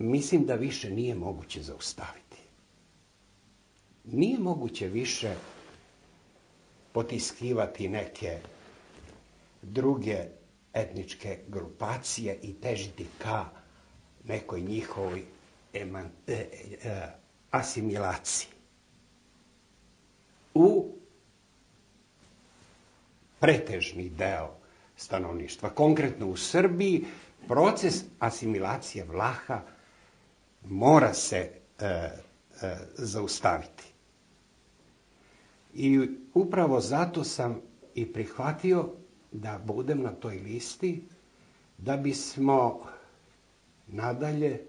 mislim da više nije moguće zaustaviti. Nije moguće više potiskivati neke druge etničke grupacije i težiti ka nekoj njihovoj asimilaciji. U pretežni deo stanovništva, konkretno u Srbiji, proces asimilacije Vlaha mora se zaustaviti. I upravo zato sam i prihvatio da budem na toj listi, da bismo nadalje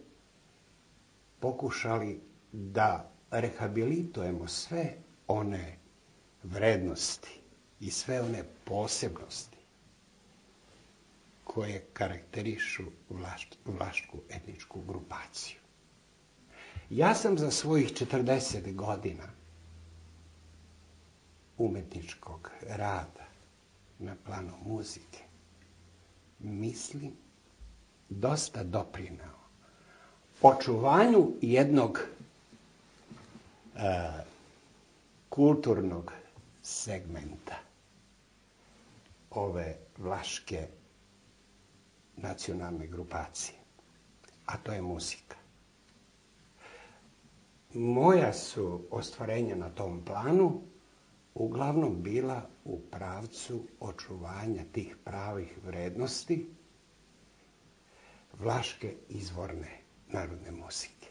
pokušali da rehabilitujemo sve one vrednosti i sve one posebnosti koje karakterišu vlašku etničku grupaciju. Ja sam za svojih 40 godina umetničkog rada na planu muzike, mislim, dosta doprineo očuvanju jednog kulturnog segmenta ove vlaške nacionalne grupacije, a to je muzika. Moja su ostvarenja na tom planu uglavnom bila u pravcu očuvanja tih pravih vrednosti vlaške izvorne narodne muzike.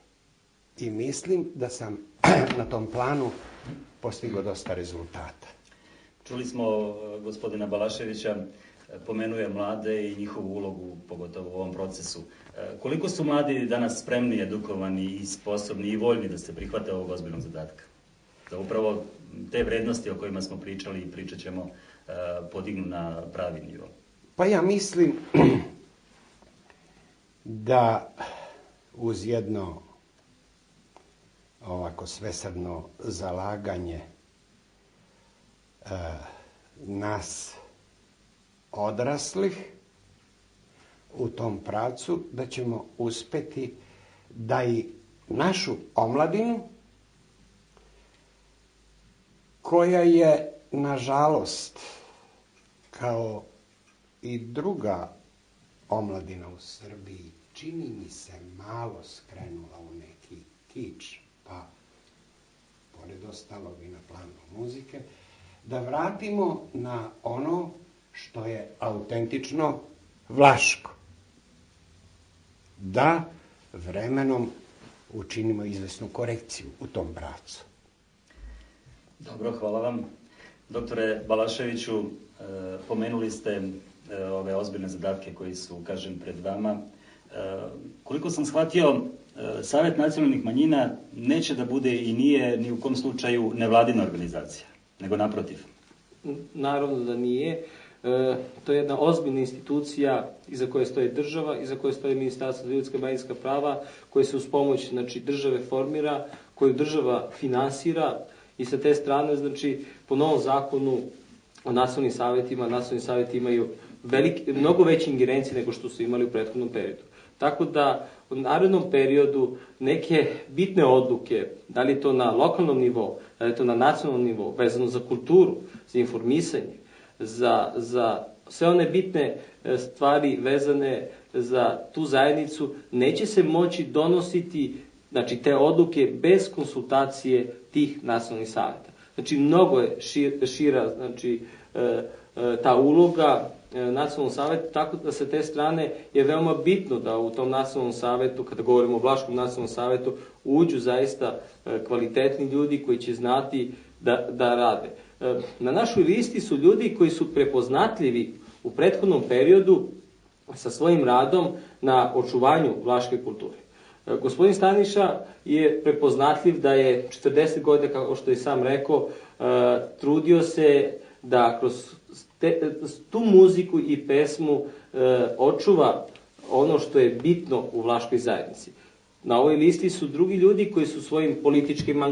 I mislim da sam na tom planu postigao dosta rezultata. Čuli smo gospodina Balaševića, pomenuje mlade i njihovu ulogu, pogotovo u ovom procesu. Koliko su mladi danas spremni, edukovani i sposobni i voljni da se prihvate ovog ozbiljnog zadatka? Da upravo te vrednosti o kojima smo pričali i pričat ćemo podignu na pravi nivo. Pa ja mislim da uz jedno ovako svesrdno zalaganje nas odraslih u tom pravcu, da ćemo uspeti da i našu omladinu, koja je, nažalost, kao i druga omladina u Srbiji, čini mi se malo skrenula u neki kič, pa pored ostalog i na planu muzike, da vratimo na ono što je autentično vlaško. Da vremenom učinimo izvesnu korekciju u tom pravcu. Dobro, hvala vam. Doktore Balaševiću, pomenuli ste ove ozbiljne zadatke koji su, kažem, pred vama. Koliko sam shvatio, Savet nacionalnih manjina neće da bude i nije ni u kom slučaju nevladina organizacija, nego naprotiv. Naravno da nije. To je jedna ozbiljna institucija iza koje stoji država, iza koje stoji Ministarstvo za ljudska i manjinska prava, koje se uz pomoć države formira, koju država finansira i sa te strane, po novom zakonu o nacionalnim savjetima, nacionalni savjeti imaju mnogo veće ingerencije nego što su imali u prethodnom periodu. Tako da u narednom periodu neke bitne odluke, da li je to na lokalnom nivou, da li je to na nacionalnom nivou, vezano za kulturu, za informisanje, za sve one bitne stvari vezane za tu zajednicu, neće se moći donositi te odluke bez konsultacije tih nacionalnih savjeta. Mnogo je šira ta uloga nacionalnog savjeta, tako da sa te strane je veoma bitno da u tom nacionalnom savjetu, kada govorimo o Vlaškom nacionalnom savjetu, uđu zaista kvalitetni ljudi koji će znati da rade. Na našoj listi su ljudi koji su prepoznatljivi u prethodnom periodu sa svojim radom na očuvanju vlaške kulture. Gospodin Staniša je prepoznatljiv da je 40 godina, kao što je sam rekao, trudio se da kroz tu muziku i pesmu očuva ono što je bitno u vlaškoj zajednici. Na ovoj listi su drugi ljudi koji su svojim političkim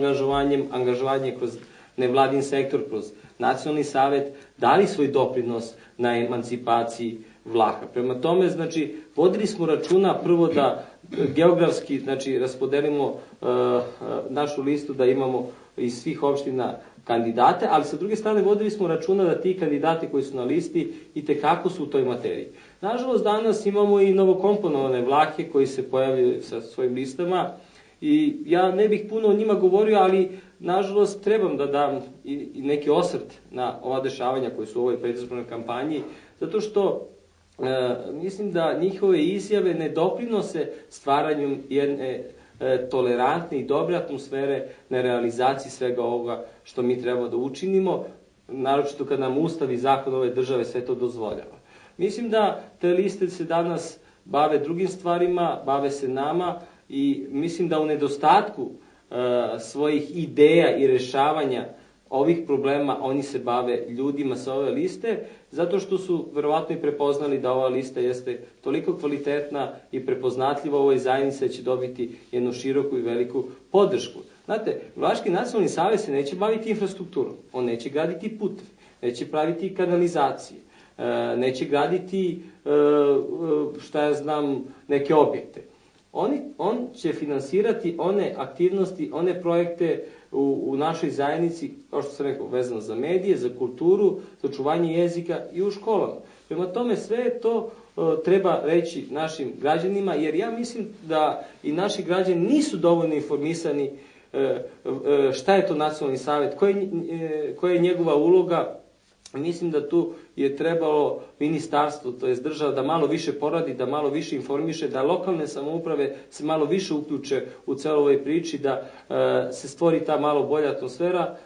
angažovanjem kroz nevladin sektor, kroz nacionalni savet, dali svoj doprinos na emancipaciji Vlaha. Prema tome, znači, vodili smo računa prvo da geografski, znači, raspodelimo našu listu, da imamo iz svih opština kandidate, ali sa druge strane vodili smo računa da ti kandidati koji su na listi i tekako su u toj materiji. Nažalost, danas imamo i novokomponovane Vlahe koji se pojavljaju sa svojim listama i ja ne bih puno o njima govorio, ali nažalost trebam da dam i neki osvrt na ova dešavanja koje su u ovoj predizbornoj kampanji, zato što mislim da njihove izjave ne doprinose stvaranju jedne tolerantne i dobre atmosfere na realizaciji svega ovoga što mi treba da učinimo, naročito kad nam Ustav i zakon ove države sve to dozvoljava. Mislim da te liste se danas bave drugim stvarima, bave se nama i mislim da u nedostatku svojih ideja i rešavanja ovih problema oni se bave ljudima sa ove liste, zato što su verovatno i prepoznali da ova lista jeste toliko kvalitetna i prepoznatljiva u ovoj zajednici da će dobiti jednu široku i veliku podršku. Znate, Vlaški nacionalni savez se neće baviti infrastrukturom, on neće graditi puteve, neće praviti kanalizacije, neće graditi, neke objekte. On će finansirati one aktivnosti, one projekte u našoj zajednici, kao što sam rekao, vezano za medije, za kulturu, za očuvanje jezika i u školama. Prema tome, sve to treba reći našim građanima, jer ja mislim da i naši građani nisu dovoljno informisani šta je to nacionalni savet, koja je njegova uloga. Mislim da tu je trebalo ministarstvo, to jest država, da malo više poradi, da malo više informiše, da lokalne samouprave se malo više uključe u celu ovoj priči, da se stvori ta malo bolja atmosfera.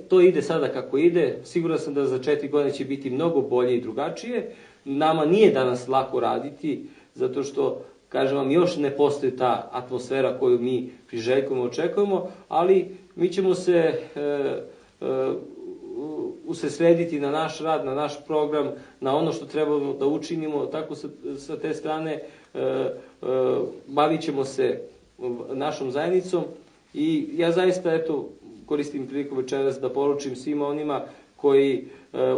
To ide sada kako ide. Siguran sam da za 4 godine će biti mnogo bolje i drugačije. Nama nije danas lako raditi, zato što, kažem vam, još ne postoji ta atmosfera koju mi priželjkujemo, očekujemo, ali mi ćemo se usredsrediti na naš rad, na naš program, na ono što trebamo da učinimo, tako sa te strane bavit ćemo se našom zajednicom i ja zaista, koristim priliku večeras da poručim svima onima koji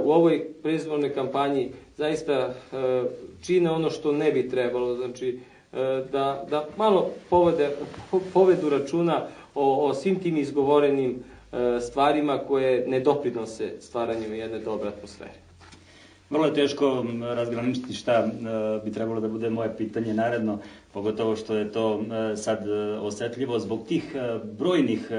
u ovoj predizbornoj kampanji zaista čine ono što ne bi trebalo, znači da malo povedu računa o svim tim izgovorenim stvarima koje ne doprinose stvaranju jedne dobre atmosfere. Vrlo je teško razgraničiti šta bi trebalo da bude moje pitanje naredno, pogotovo što je to sad osetljivo zbog tih brojnih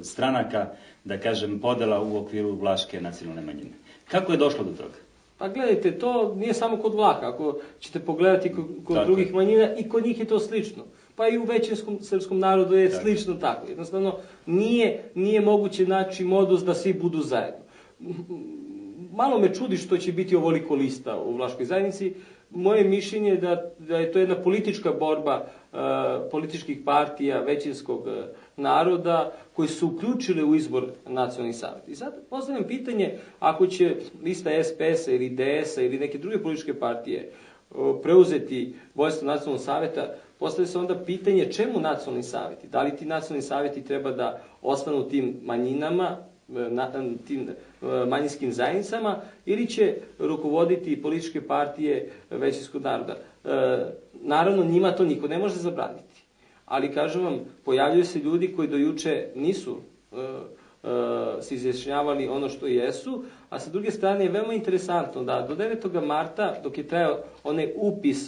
stranaka, da kažem, podela u okviru vlaške nacionalne manjine. Kako je došlo do toga? Pa gledajte, to nije samo kod Vlaha. Ako ćete pogledati kod drugih manjina, i kod njih je to slično. Pa i u većinskom srpskom narodu je slično tako. Jednostavno, nije moguće naći modus da svi budu zajedno. Malo me čudi što će biti ovoliko lista u Vlaškoj zajednici. Moje mišljenje je da je to jedna politička borba političkih partija, većinskog naroda, koji su uključili u izbor nacionalnih saveta. I sad postavljam pitanje, ako će lista SPS-a ili DS-a ili neke druge političke partije preuzeti vođstvo nacionalnog saveta, postavlja se onda pitanje čemu nacionalni saveti? Da li ti nacionalni saveti treba da ostanu tim manjinama, tim manjinskim zajednicama, ili će rukovoditi političke partije većinskog naroda? Naravno, njima to niko ne može zabraniti. Ali, kažem vam, pojavljaju se ljudi koji do juče nisu se izjašnjavali ono što jesu, a sa druge strane je veoma interesantno da do 9. marta, dok je trajao onaj upis